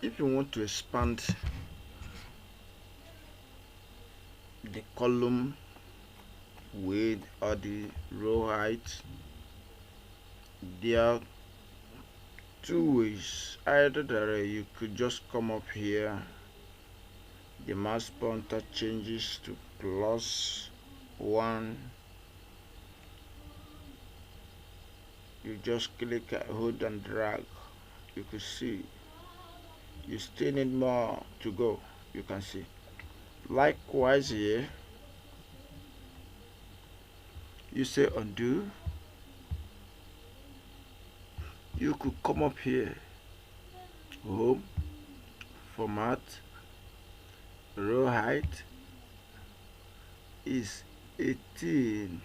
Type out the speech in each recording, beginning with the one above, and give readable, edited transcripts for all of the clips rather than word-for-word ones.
If you want to expand the column width or the row height, there are two ways. Either that you could just come up here, the mouse pointer changes to +1, you just click, hold and drag, you can see you still need more to go, you can see. Likewise here, you say undo, you could come up here, home, format, row height is 18.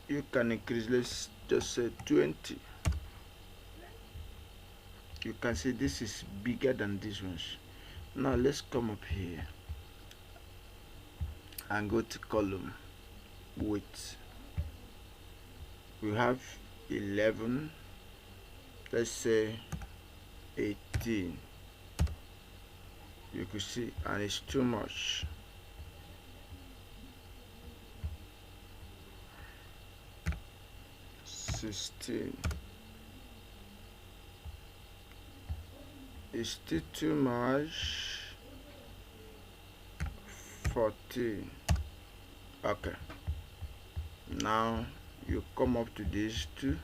You can increase, let's just say 20. You can see this is bigger than this one. Now let's come up here and go to column width. We have 11, let's say 18. You can see, and it's too much. $16. It's still too much. 14. Okay. Now you come up to these two.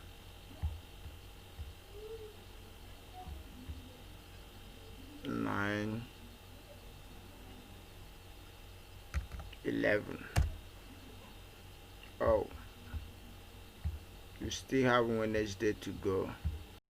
9, 11. Oh, you still have Wednesday to go.